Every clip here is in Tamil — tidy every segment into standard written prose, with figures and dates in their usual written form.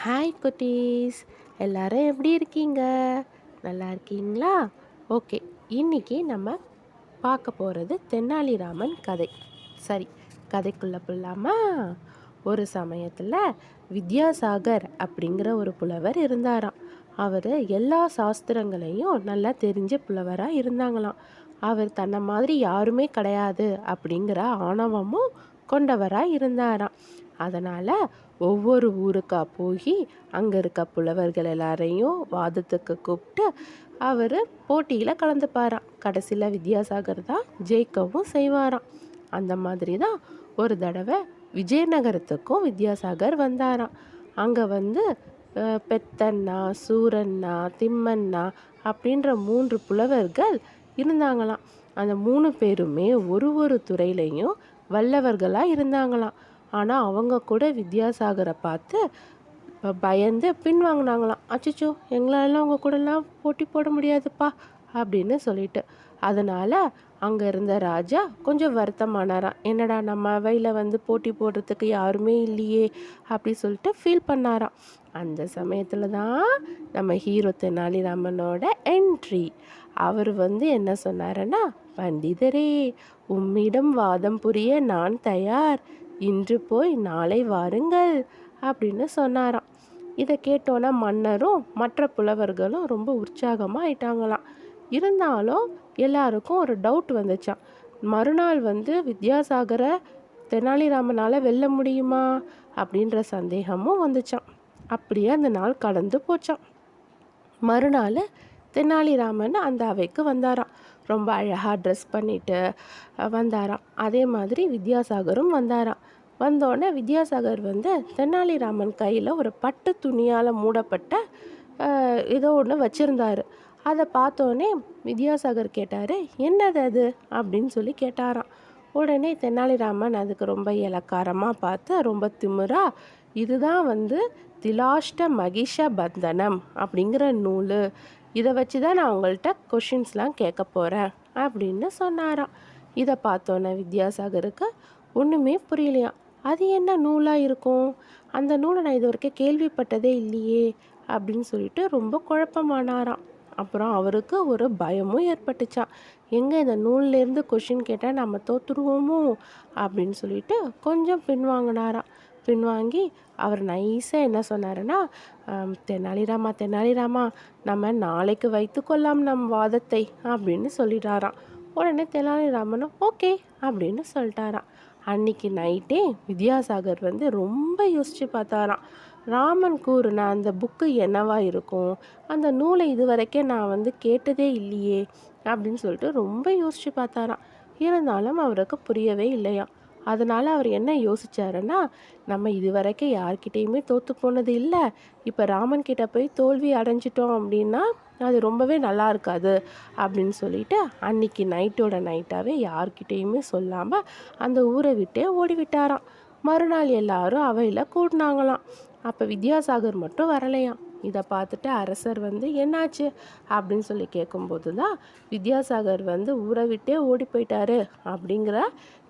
ஹாய் குட்டீஸ், எல்லாரும் எப்படி இருக்கீங்க? நல்லா இருக்கீங்களா? ஓகே, இன்னைக்கு நம்ம பார்க்க போகிறது தெனாலிராமன் கதை. சரி, கதைக்குள்ளே போகலாமா? ஒரு சமயத்தில் வித்யாசாகர் அப்படிங்கிற ஒரு புலவர் இருந்தாராம். அவர் எல்லா சாஸ்திரங்களையும் நல்லா தெரிஞ்ச புலவராக இருந்தாங்களாம். அவர் தன்னை மாதிரி யாருமே கிடையாது அப்படிங்கிற ஆணவமும் கொண்டவராக இருந்தாராம். அதனால் ஒவ்வொரு ஊருக்கா போய் அங்கே இருக்க புலவர்கள் எல்லாரையும் வாதத்துக்கு கூப்பிட்டு அவர் போட்டியில் கலந்துப்பாராம். கடைசியில் வித்யாசாகர் தான் ஜெயிக்கவும் செய்வாராம். அந்த மாதிரி தான் ஒரு தடவை விஜயநகரத்துக்கும் வித்யாசாகர் வந்தாராம். அங்கே வந்து பெத்தண்ணா, சூரண்ணா, திம்மண்ணா அப்படின்ற 3 புலவர்கள் இருந்தாங்களாம். அந்த 3 பேருமே ஒரு துறையிலையும் வல்லவர்களாக இருந்தாங்களாம். ஆனால் அவங்க கூட வித்யாசாகரை பார்த்து பயந்து பின்வாங்கினாங்களாம். அச்சச்சோ, எங்களாலாம் அவங்க கூடலாம் போட்டி போட முடியாதுப்பா அப்படின்னு சொல்லிட்டு. அதனால் அங்கே இருந்த ராஜா கொஞ்சம் வருத்தமானாராம். என்னடா நம்ம அவையில் வந்து போட்டி போடுறதுக்கு யாருமே இல்லையே அப்படி சொல்லிட்டு ஃபீல் பண்ணாராம். அந்த சமயத்தில் தான் நம்ம ஹீரோ தெனாலிராமனோட என்ட்ரி. அவர் வந்து என்ன சொன்னாருன்னா, பண்டிதரே, உம்மிடம் வாதம் புரிய நான் தயார், இன்று போய் நாளை வாருங்கள் அப்படின்னு சொன்னாராம். இதை கேட்டோன்னா மன்னரும் மற்ற புலவர்களும் ரொம்ப உற்சாகமாக ஆயிட்டாங்களாம். இருந்தாலும் எல்லாருக்கும் ஒரு டவுட் வந்துச்சான். மறுநாள் வந்து வித்யாசாகரை தெனாலிராமனால் வெல்ல முடியுமா அப்படின்ற சந்தேகமும் வந்துச்சான். அப்படியே அந்த நாள் கடந்து போச்சான். மறுநாள் தெனாலிராமன் அந்த அவைக்கு வந்தாராம். ரொம்ப அழகாக ட்ரெஸ் பண்ணிட்டு வந்தாராம். அதே மாதிரி வித்யாசாகரும் வந்தாராம். வந்தோடனே வித்யாசாகர் வந்து தெனாலிராமன் கையில் ஒரு பட்டு துணியால் மூடப்பட்ட ஏதோ ஒன்று வச்சுருந்தாரு. அதை பார்த்தோன்னே வித்யாசாகர் கேட்டார், என்னது அது அப்படின்னு சொல்லி கேட்டாராம். உடனே தெனாலிராமன் அதுக்கு ரொம்ப இலக்காரமாக பார்த்து ரொம்ப திமிரா, இதுதான் வந்து திலாஷ்ட மகிஷ பந்தனம் அப்படிங்கிற நூல், இதை வச்சு தான் நான் உங்கள்கிட்ட கொஷின்ஸ்லாம் கேட்க போகிறேன் அப்படின்னு சொன்னாராம். இதை பார்த்தோன்னே வித்யாசாகருக்கு ஒன்றுமே புரியலையாம். அது என்ன நூலாக இருக்கும்? அந்த நூலை நான் இது வரைக்கும் கேள்விப்பட்டதே இல்லையே அப்படின்னு சொல்லிட்டு ரொம்ப குழப்பமானாராம். அப்புறம் அவருக்கு ஒரு பயமும் ஏற்பட்டுச்சான். எங்கே இந்த நூல்லேருந்து கொஷின் கேட்டால் நம்ம தோற்றுருவோமோ அப்படின்னு சொல்லிட்டு கொஞ்சம் பின்வாங்கினாராம். பின்வாங்கி அவர் நைஸாக என்ன சொன்னாருன்னா, தெனாலிராமா, நம்ம நாளைக்கு வைத்து கொள்ளலாம் நம் வாதத்தை அப்படின்னு சொல்லிட்டாராம். உடனே தெனாலிராமனும் ஓகே அப்படின்னு சொல்லிட்டாராம். அன்னைக்கு நைட்டே வித்யாசாகர் வந்து ரொம்ப யோசித்து பார்த்தாராம். ராமன் கூறுன அந்த புக்கு என்னவா இருக்கும், அந்த நூலை இது வரைக்கும் நான் வந்து கேட்டதே இல்லையே அப்படின்னு சொல்லிட்டு ரொம்ப யோசித்து பார்த்தாராம். இருந்தாலும் அவருக்கு புரியவே இல்லையாம். அதனால் அவர் என்ன யோசிச்சாருன்னா, நம்ம இது வரைக்கும் யார்கிட்டேயுமே தோற்று போனது இல்லை, இப்போ ராமன் கிட்ட போய் தோல்வி அடைஞ்சிட்டோம் அப்படின்னா அது ரொம்பவே நல்லா இருக்காது அப்படின்னு சொல்லிட்டு அன்னைக்கு நைட்டோட நைட்டாகவே யார்கிட்டேயுமே சொல்லாமல் அந்த ஊரை விட்டே ஓடிவிட்டாராம். மறுநாள் எல்லாரும் அவையில் கூடினாங்களாம். அப்போ வித்யாசாகர் மட்டும் வரலையாம். இதை பார்த்துட்டு அரசர் வந்து என்னாச்சு அப்படின்னு சொல்லி கேட்கும்போது தான் வித்யாசாகர் வந்து ஊரை விட்டே ஓடி போயிட்டாரு அப்படிங்கிற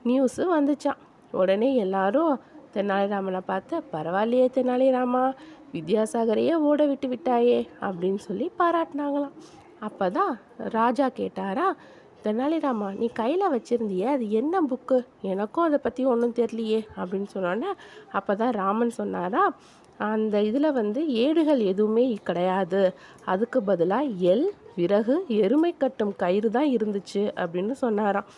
நியூஸு வந்துச்சான். உடனே எல்லாரும் தெனாலிராமனை பார்த்து, பரவாயில்லையே தெனாலிராமா, வித்யாசாகரையே ஓட விட்டு விட்டாயே அப்படின்னு சொல்லி பாராட்டினாங்களாம். அப்போ தான் ராஜா கேட்டாரா, தெனாலிராமா, நீ கையில் வச்சுருந்தியே அது என்ன புக்கு, எனக்கும் அதை பற்றி ஒன்றும் தெரியலையே அப்படின்னு சொன்னோன்னே அப்போ தான் ராமன் சொன்னாரா, அந்த இதில் வந்து ஏடுகள் எதுவுமே கிடையாது, அதுக்கு பதிலாக எல், விறகு, எருமை கட்டும் கயிறு தான் இருந்துச்சு அப்படின்னு சொன்னாராம்.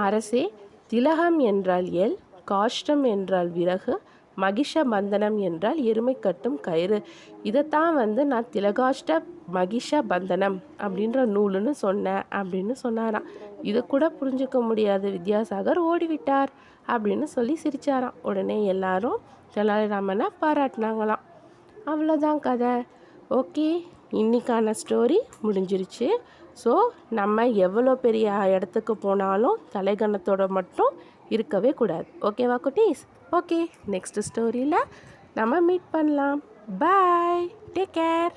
அரசே, திலகம் என்றால் எல், காஷ்டம் என்றால் விறகு, மகிஷ பந்தனம் என்றால் எருமை கட்டும் கயிறு, இதைத்தான் வந்து நான் திலகாஷ்ட மகிஷ பந்தனம் அப்படின்ற நூலுன்னு சொன்னேன் அப்படின்னு சொன்னாராம். இது கூட புரிஞ்சுக்க முடியாது வித்யாசாகர் ஓடிவிட்டார் அப்படின்னு சொல்லி சிரிச்சாராம். உடனே எல்லாரும் தெனாலிராமனை பாராட்டினாங்களாம். அவ்வளோதான் கதை. ஓகே, இன்னைக்கான ஸ்டோரி முடிஞ்சிருச்சு. ஸோ நம்ம எவ்வளோ பெரிய இடத்துக்கு போனாலும் தலைகணத்தோட மட்டும் இருக்கவே கூடாது. ஓகேவா குட்டீஸ்? ஓகே, நெக்ஸ்ட் ஸ்டோரியில் நம்ம மீட் பண்ணலாம். பாய், டேக் கேர்.